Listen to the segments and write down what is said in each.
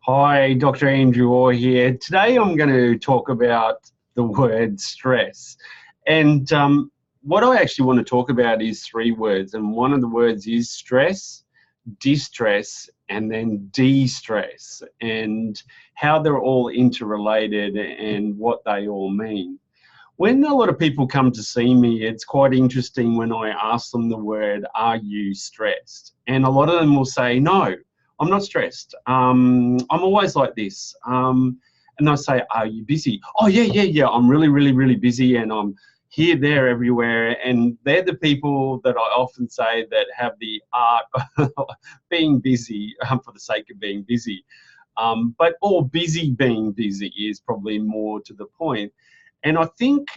Hi, Dr. Andrew Orr here. Today I'm going to talk about the word stress. And what I actually want to talk about is three words. And one of the words is stress, distress, and then de-stress, and how they're all interrelated and what they all mean. When a lot of people come to see me, it's quite interesting when I ask them the word, are you stressed? And a lot of them will say, no, I'm not stressed. I'm always like this. And they'll say, are you busy? Oh, yeah. I'm really busy, and I'm here, there, everywhere. And they're the people that I often say that have the art of being busy for the sake of being busy. Or busy being busy is probably more to the point. And I think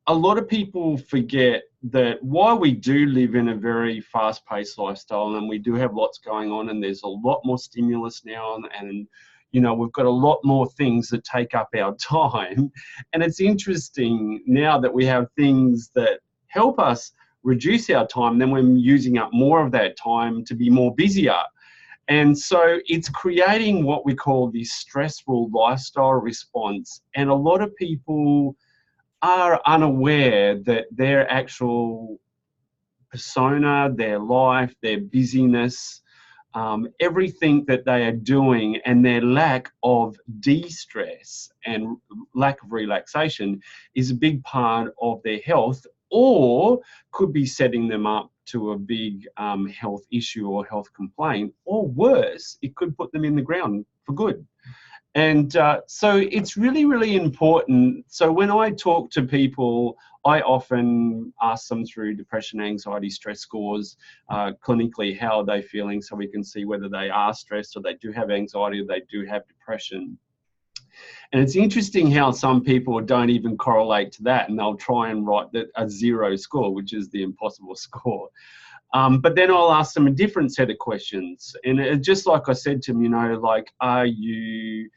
a lot of people forget that while we do live in a very fast-paced lifestyle and we do have lots going on, and there's a lot more stimulus now, and you know, we've got a lot more things that take up our time. And it's interesting now that we have things that help us reduce our time, then we're using up more of that time to be more busier. And so it's creating what we call this stressful lifestyle response. And a lot of people are unaware that their actual persona, their life, their busyness, everything that they are doing, and their lack of de-stress and lack of relaxation is a big part of their health, or could be setting them up to a big health issue or health complaint, or worse, it could put them in the ground for good. And so it's really important. So when I talk to people, I often ask them through depression, anxiety, stress scores, clinically, how are they feeling, so we can see whether they are stressed or they do have anxiety or they do have depression. And it's interesting how some people don't even correlate to that, and they'll try and write a zero score, which is the impossible score. But then I'll ask them a different set of questions. And just like I said to them, you know, like, are you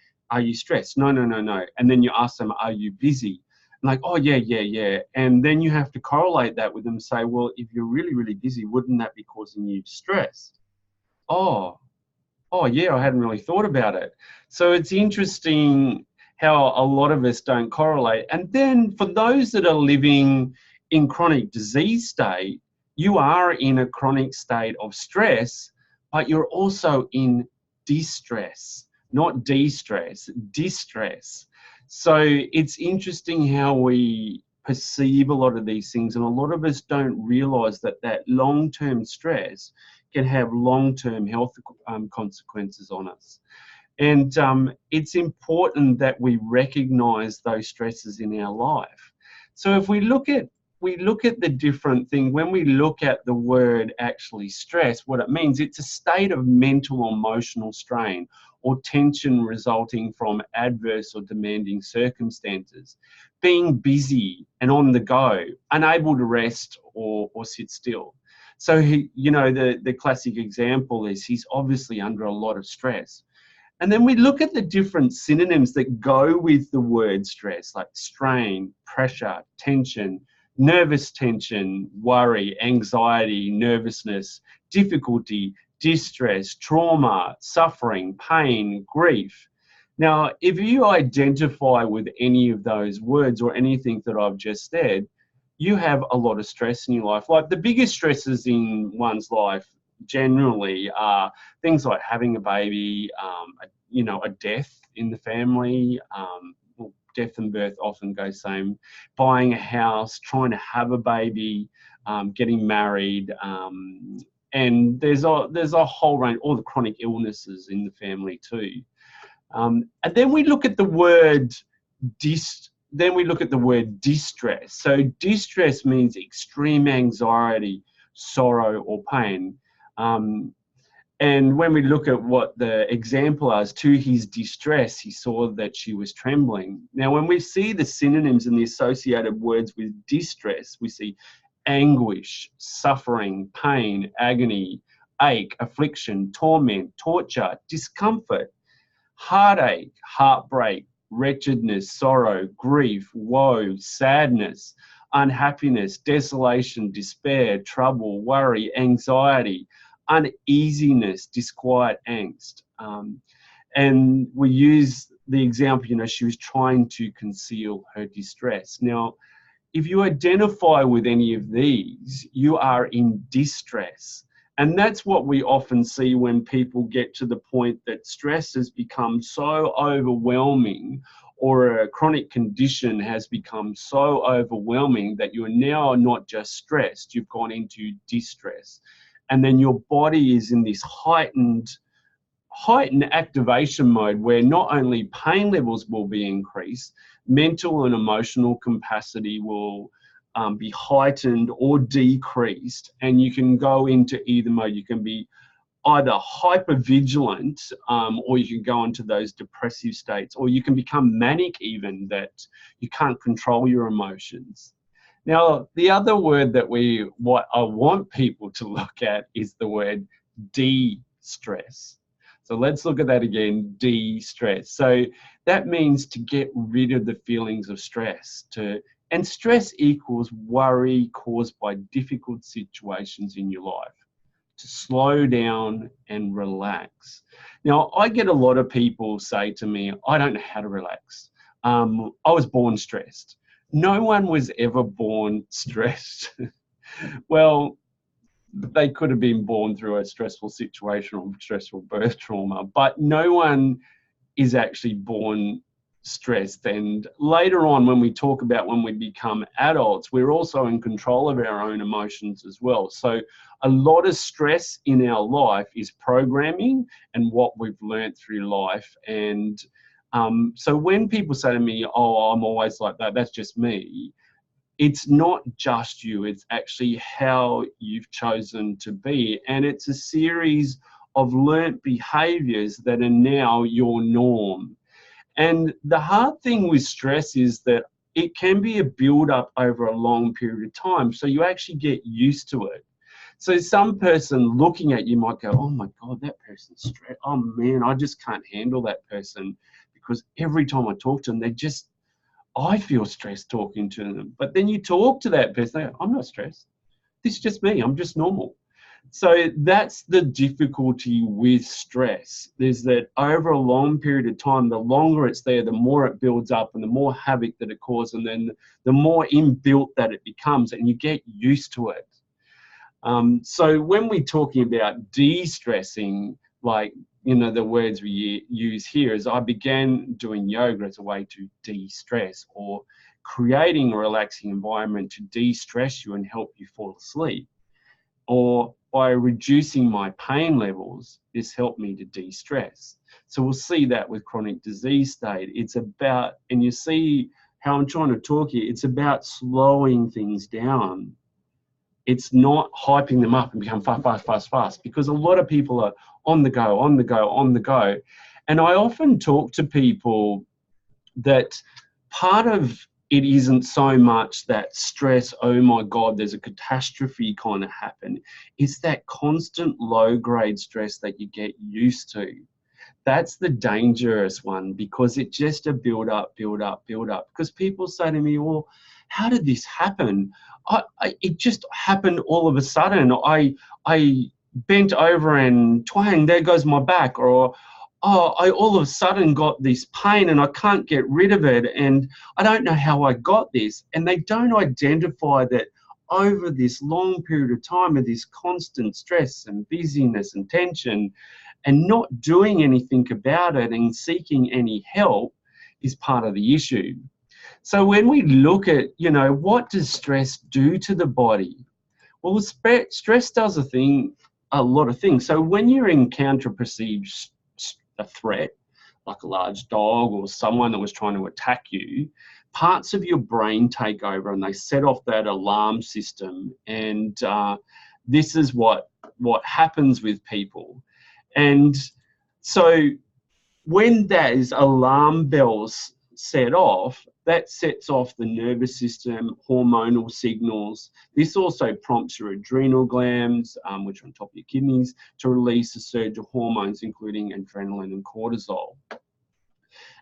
stressed? No. And then you ask them, are you busy? Like, oh, yeah. And then you have to correlate that with them and say, well, if you're really busy, wouldn't that be causing you stress? Oh, yeah, I hadn't really thought about it. So it's interesting how a lot of us don't correlate. And then for those that are living in chronic disease state, you are in a chronic state of stress, but you're also in distress, not de-stress, distress. So it's interesting how we perceive a lot of these things, and a lot of us don't realize that that long-term stress can have long-term health consequences on us. And it's important that we recognize those stresses in our life. So if we look at the different thing, when we look at the word actually stress, what it means, it's a state of mental or emotional strain or tension resulting from adverse or demanding circumstances, being busy and on the go, unable to rest or sit still. So you know, the classic example is he's obviously under a lot of stress. And then we look at the different synonyms that go with the word stress, like strain, pressure, tension, nervous tension, worry, anxiety, nervousness, difficulty, distress, trauma, suffering, pain, grief. Now, if you identify with any of those words or anything that I've just said, you have a lot of stress in your life. Like the biggest stresses in one's life generally are things like having a baby, you know, a death in the family, well, death and birth often go same, buying a house, trying to have a baby, getting married, and there's a whole range, all the chronic illnesses in the family too. And then we look at the word distress. So distress means extreme anxiety, sorrow, or pain. And when we look at what the example is, to his distress, he saw that she was trembling. Now, when we see the synonyms and the associated words with distress, we see anguish, suffering, pain, agony, ache, affliction, torment, torture, discomfort, heartache, heartbreak, wretchedness, sorrow, grief, woe, sadness, unhappiness, desolation, despair, trouble, worry, anxiety, uneasiness, disquiet, angst. And we use the example, she was trying to conceal her distress. Now, if you identify with any of these, you are in distress. And that's what we often see when people get to the point that stress has become so overwhelming, or a chronic condition has become so overwhelming that you're now not just stressed, you've gone into distress. And then your body is in this heightened activation mode where not only pain levels will be increased, mental and emotional capacity will be heightened or decreased, and you can go into either mode. You can be either hyper-vigilant, or you can go into those depressive states, or you can become manic even, that you can't control your emotions. Now, the other word that what I want people to look at is the word de-stress. So let's look at that again, de-stress. So that means to get rid of the feelings of stress. And stress equals worry caused by difficult situations in your life. To slow down and relax. Now, I get a lot of people say to me, I don't know how to relax. I was born stressed. No one was ever born stressed. Well, they could have been born through a stressful situation or stressful birth trauma, but no one is actually born stressed. And later on, when we talk about when we become adults, we're also in control of our own emotions as well. So a lot of stress in our life is programming and what we've learned through life. And so when people say to me, oh, I'm always like that, that's just me. It's not just you, it's actually how you've chosen to be. And it's a series of learnt behaviors that are now your norm. And the hard thing with stress is that it can be a build-up over a long period of time, so you actually get used to it. So some person looking at you might go, oh my God, that person's stressed. Oh man, I just can't handle that person, because every time I talk to them, I feel stressed talking to them. But then you talk to that person, they go, I'm not stressed. This is just me, I'm just normal. So that's the difficulty with stress, is that over a long period of time, the longer it's there, the more it builds up and the more havoc that it causes, and then the more inbuilt that it becomes, and you get used to it. So when we're talking about de-stressing, like, the words we use here is I began doing yoga as a way to de-stress, or creating a relaxing environment to de-stress you and help you fall asleep. Or by reducing my pain levels, this helped me to de-stress. So we'll see that with chronic disease state. It's about, and you see how I'm trying to talk here, it's about slowing things down. It's not hyping them up and become fast, because a lot of people are on the go. And I often talk to people that part of it isn't so much that stress, oh my God, there's a catastrophe kind of happen. It's that constant low-grade stress that you get used to. That's the dangerous one, because it's just a build up. Because people say to me, well, how did this happen? It just happened all of a sudden. I bent over and twang, there goes my back. Or, oh, I all of a sudden got this pain and I can't get rid of it, and I don't know how I got this. And they don't identify that over this long period of time of this constant stress and busyness and tension, and not doing anything about it and seeking any help is part of the issue. So when we look at, what does stress do to the body? Well, stress does a lot of things. So when you encounter a threat, like a large dog or someone that was trying to attack you, parts of your brain take over and they set off that alarm system. And this is what happens with people. And so when those alarm bells set off, that sets off the nervous system, hormonal signals. This also prompts your adrenal glands, which are on top of your kidneys, to release a surge of hormones, including adrenaline and cortisol.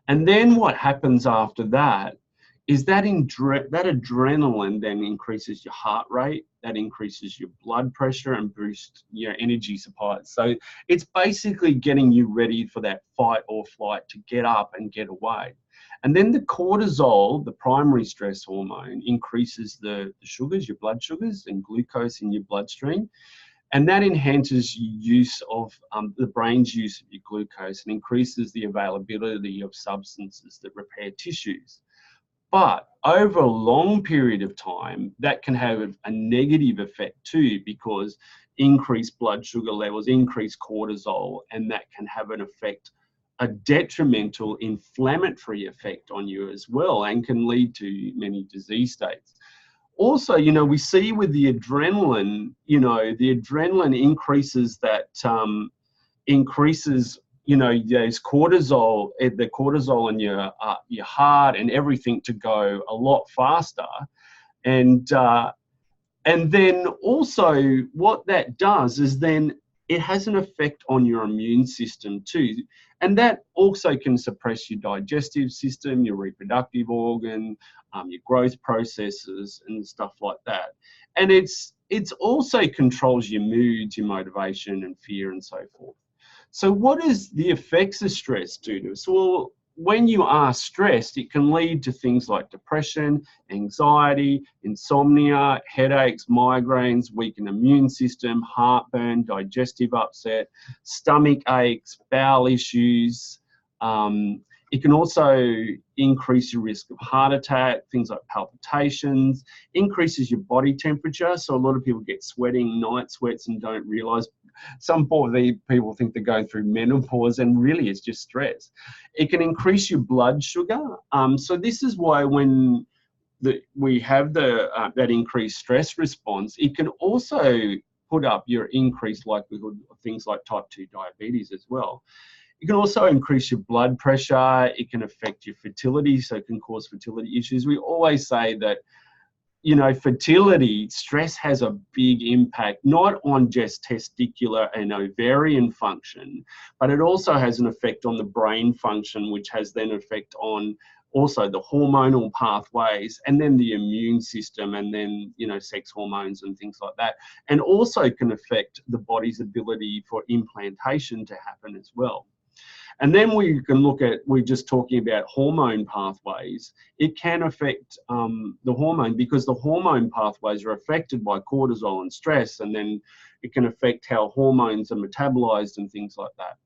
And then what happens after that is that that adrenaline then increases your heart rate, that increases your blood pressure and boosts your energy supply. So it's basically getting you ready for that fight or flight to get up and get away. And then the cortisol, the primary stress hormone, increases the sugars, your blood sugars, and glucose in your bloodstream. And that enhances use of the brain's use of your glucose and increases the availability of substances that repair tissues. But over a long period of time, that can have a negative effect too, because increased blood sugar levels, increased cortisol, and that can have an effect, a detrimental inflammatory effect on you as well, and can lead to many disease states. Also, you know, we see with the adrenaline, you know, the adrenaline increases that, increases, you know, there's cortisol, the cortisol in your heart and everything to go a lot faster. And then also what that does is then it has an effect on your immune system too. And that also can suppress your digestive system, your reproductive organ, your growth processes and stuff like that. And it's also controls your moods, your motivation and fear and so forth. So what does the effects of stress do to us? Well, when you are stressed, it can lead to things like depression, anxiety, insomnia, headaches, migraines, weakened immune system, heartburn, digestive upset, stomach aches, bowel issues. It can also increase your risk of heart attack, things like palpitations, increases your body temperature. So a lot of people get sweating, night sweats, and don't realize. Some people think they're going through menopause, and really it's just stress. It can increase your blood sugar. So this is why when we have that increased stress response, it can also put up your increased likelihood of things like type 2 diabetes as well. It can also increase your blood pressure. It can affect your fertility, so it can cause fertility issues. We always say that, you know, fertility, stress has a big impact, not on just testicular and ovarian function, but it also has an effect on the brain function, which has then an effect on also the hormonal pathways, and then the immune system, and then, you know, sex hormones and things like that. And also can affect the body's ability for implantation to happen as well. And then we can look at, we're just talking about hormone pathways. It can affect the hormone, because the hormone pathways are affected by cortisol and stress, and then it can affect how hormones are metabolized and things like that.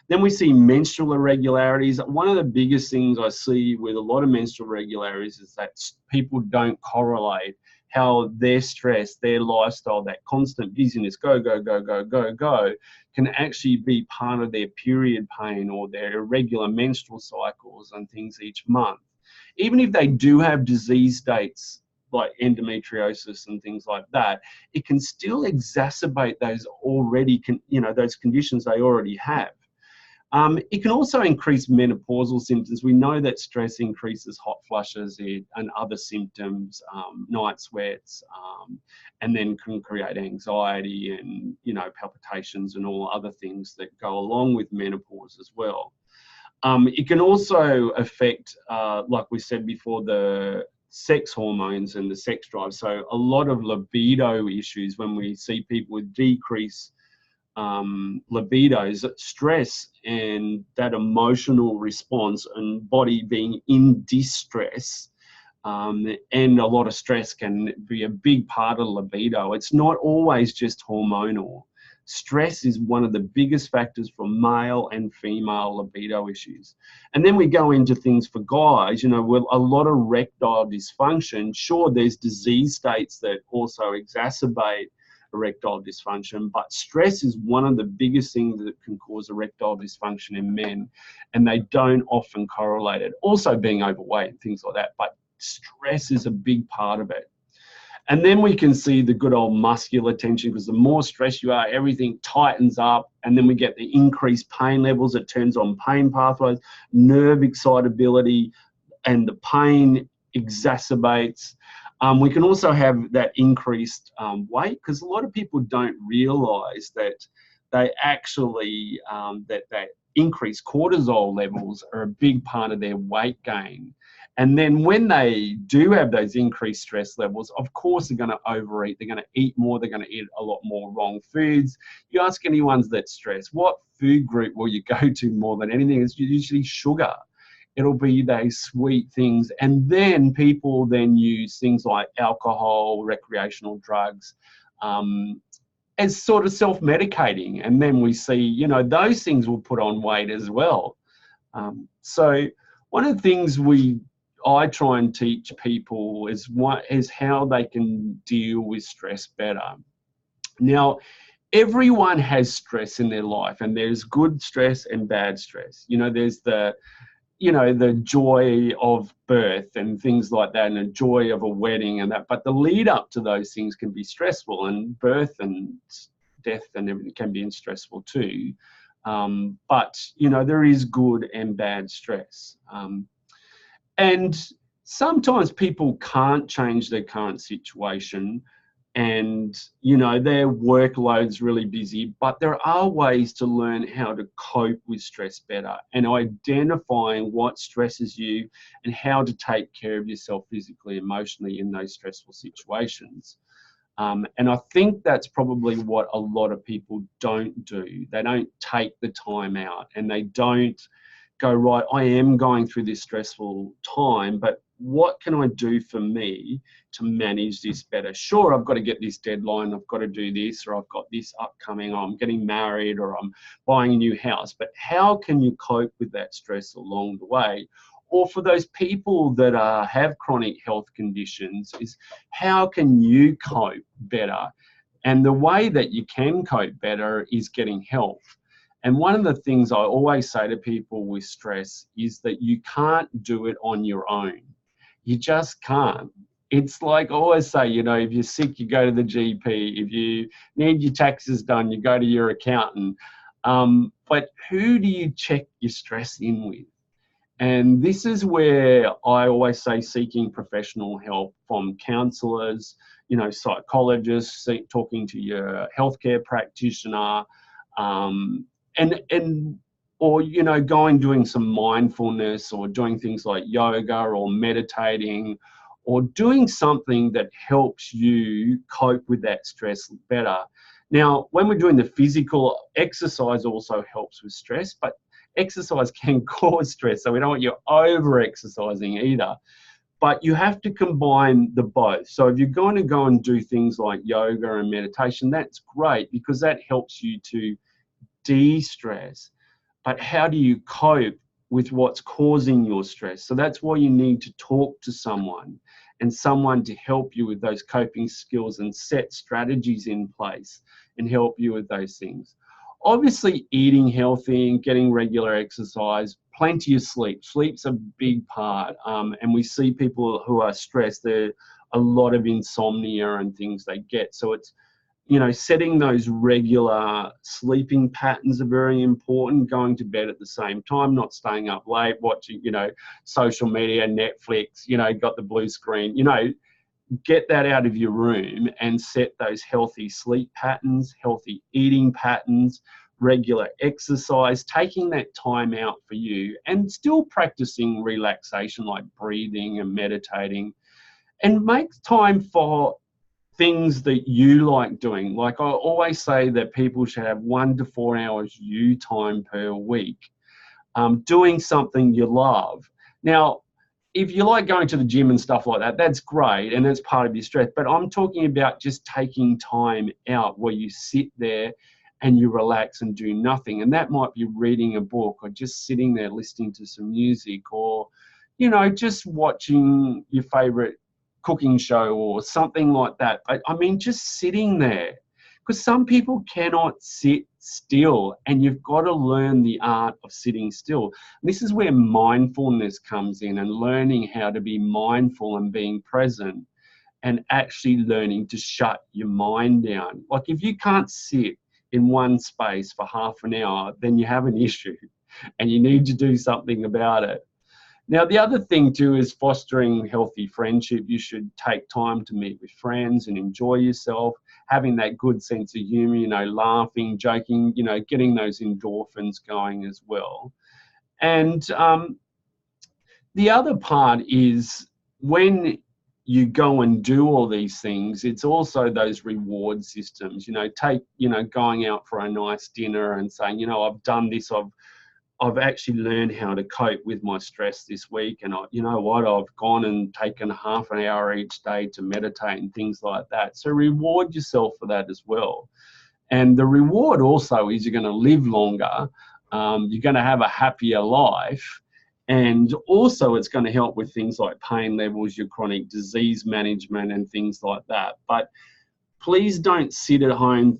Then we see menstrual irregularities. One of the biggest things I see with a lot of menstrual irregularities is that people don't correlate how their stress, their lifestyle, that constant busyness, go, go, go, go, go, go, can actually be part of their period pain or their irregular menstrual cycles and things each month. Even if they do have disease states like endometriosis and things like that, it can still exacerbate those already, those conditions they already have. It can also increase menopausal symptoms. We know that stress increases hot flushes and other symptoms, night sweats, and then can create anxiety and, palpitations and all other things that go along with menopause as well. It can also affect, like we said before, the sex hormones and the sex drive. So a lot of libido issues, when we see people with decreased libidos, stress and that emotional response and body being in distress, and a lot of stress can be a big part of libido. It's not always just hormonal. Stress is one of the biggest factors for male and female libido issues. And then we go into things for guys, with a lot of erectile dysfunction. Sure, there's disease states that also exacerbate erectile dysfunction, but stress is one of the biggest things that can cause erectile dysfunction in men, and they don't often correlate it. Also being overweight and things like that, but stress is a big part of it. And then we can see the good old muscular tension, because the more stressed you are, everything tightens up, and then we get the increased pain levels. It turns on pain pathways, nerve excitability, and the pain exacerbates. We can also have that increased weight, because a lot of people don't realize that they actually, that increased cortisol levels are a big part of their weight gain. And then when they do have those increased stress levels, of course they're going to overeat, they're going to eat more, they're going to eat a lot more wrong foods. You ask anyone that's stressed, what food group will you go to more than anything? It's usually sugar. It'll be those sweet things. And then people then use things like alcohol, recreational drugs, as sort of self-medicating. And then we see, you know, those things will put on weight as well. So one of the things I try and teach people is how they can deal with stress better. Now, everyone has stress in their life, and there's good stress and bad stress. You know, there's the joy of birth and things like that, and the joy of a wedding and that. But the lead up to those things can be stressful, and birth and death and everything can be stressful too. But, you know, there is good and bad stress. And sometimes people can't change their current situation, and, you know, their workload's really busy, but there are ways to learn how to cope with stress better, and identifying what stresses you and how to take care of yourself physically, emotionally in those stressful situations. And I think that's probably what a lot of people don't do. They don't take the time out, and they don't go, right, I am going through this stressful time, but what can I do for me to manage this better? Sure, I've got to get this deadline, I've got to do this, or I've got this upcoming, or I'm getting married, or I'm buying a new house. But how can you cope with that stress along the way? Or for those people that have chronic health conditions, is how can you cope better? And the way that you can cope better is getting help. And one of the things I always say to people with stress is that you can't do it on your own. You just can't. It's like I always say, you know, if you're sick, you go to the GP. If you need your taxes done, you go to your accountant. But who do you check your stress in with? And this is where I always say seeking professional help from counsellors, you know, psychologists, talking to your healthcare practitioner, or, you know, doing some mindfulness, or doing things like yoga or meditating, or doing something that helps you cope with that stress better. Now, when we're doing the physical, exercise also helps with stress, but exercise can cause stress, so we don't want you over-exercising either. But you have to combine the both. So if you're going to go and do things like yoga and meditation, that's great, because that helps you to de-stress. But how do you cope with what's causing your stress? So that's why you need to talk to someone, and someone to help you with those coping skills and set strategies in place and help you with those things. Obviously, eating healthy and getting regular exercise, plenty of sleep. Sleep's a big part. And we see people who are stressed, there's a lot of insomnia and things they get. So it's, you know, setting those regular sleeping patterns are very important. Going to bed at the same time, not staying up late, watching, you know, social media, Netflix, you know, got the blue screen, you know, get that out of your room and set those healthy sleep patterns, healthy eating patterns, regular exercise, taking that time out for you, and still practicing relaxation like breathing and meditating, and make time for things that you like doing. Like I always say that people should have 1 to 4 hours you time per week, doing something you love. Now, if you like going to the gym and stuff like that, that's great, and that's part of your stress. But I'm talking about just taking time out where you sit there and you relax and do nothing. And that might be reading a book, or just sitting there listening to some music, or, you know, just watching your favorite cooking show or something like that. But I mean, just sitting there, because some people cannot sit still, and you've got to learn the art of sitting still. And this is where mindfulness comes in, and learning how to be mindful and being present, and actually learning to shut your mind down. Like if you can't sit in one space for half an hour, then you have an issue and you need to do something about it. Now, the other thing too is fostering healthy friendship. You should take time to meet with friends and enjoy yourself, having that good sense of humor, you know, laughing, joking, you know, getting those endorphins going as well. And the other part is when you go and do all these things, it's also those reward systems. Going out for a nice dinner and saying, I've done this, I've actually learned how to cope with my stress this week, and I've gone and taken half an hour each day to meditate and things like that. So reward yourself for that as well. And the reward also is you're going to live longer, you're going to have a happier life, and also it's going to help with things like pain levels, your chronic disease management and things like that. But please don't sit at home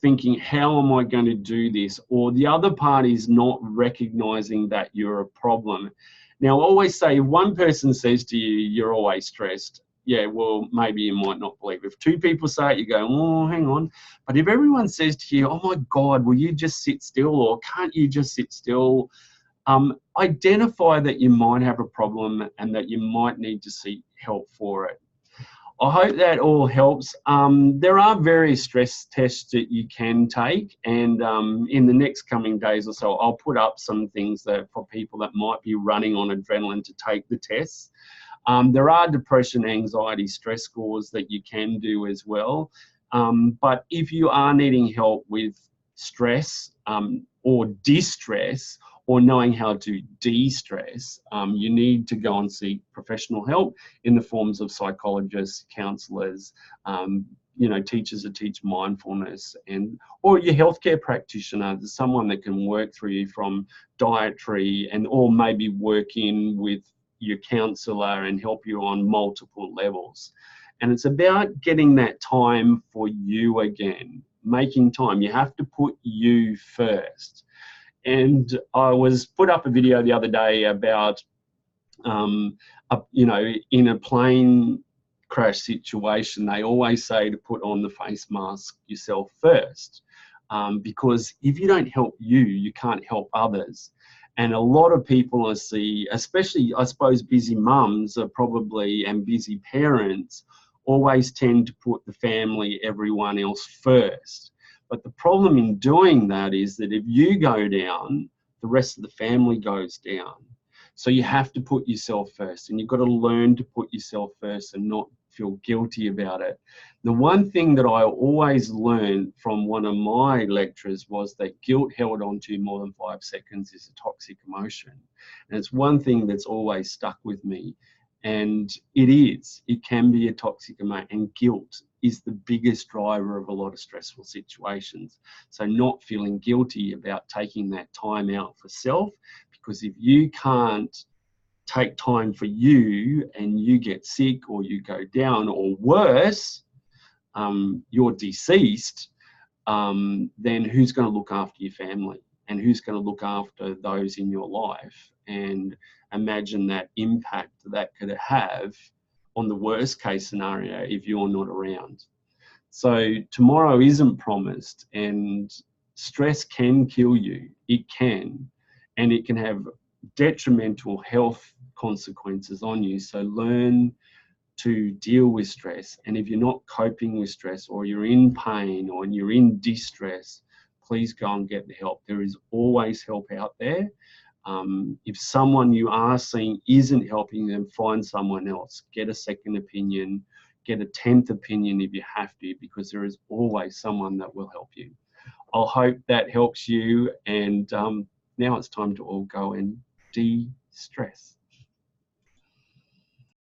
thinking, how am I going to do this? Or the other party is not recognizing that you're a problem. Now, I always say, if one person says to you, you're always stressed, yeah, well, maybe you might not believe. If two people say it, you go, oh, hang on. But if everyone says to you, oh my God, will you just sit still? Or can't you just sit still? Identify that you might have a problem and that you might need to seek help for it. I hope that all helps. There are various stress tests that you can take, and in the next coming days or so, I'll put up some things that for people that might be running on adrenaline to take the tests. There are depression, anxiety, stress scores that you can do as well. But if you are needing help with stress or distress, or knowing how to de-stress, you need to go and seek professional help in the forms of psychologists, counsellors, teachers that teach mindfulness, or your healthcare practitioner, someone that can work through you from dietary or maybe work in with your counsellor and help you on multiple levels. And it's about getting that time for you again, making time. You have to put you first. And I put up a video the other day about, in a plane crash situation, they always say to put on the face mask yourself first, because if you don't help you, you can't help others. And a lot of people I see, especially I suppose busy mums are probably, and busy parents, always tend to put the family, everyone else first. But the problem in doing that is that if you go down, the rest of the family goes down. So you have to put yourself first, and you've got to learn to put yourself first and not feel guilty about it. The one thing that I always learned from one of my lecturers was that guilt held on to more than 5 seconds is a toxic emotion. And it's one thing that's always stuck with me. And it can be a toxic emotion, and guilt is the biggest driver of a lot of stressful situations. So not feeling guilty about taking that time out for self, because if you can't take time for you and you get sick or you go down, or worse, you're deceased, then who's going to look after your family? And who's going to look after those in your life? And imagine that impact that could have on the worst case scenario if you're not around. So tomorrow isn't promised, and stress can kill you. It can, and it can have detrimental health consequences on you. So learn to deal with stress. And if you're not coping with stress, or you're in pain, or you're in distress, please go and get the help. There is always help out there. If someone you are seeing isn't helping them, find someone else. Get a second opinion, get a 10th opinion if you have to, because there is always someone that will help you. I hope that helps you, and now it's time to all go and de-stress.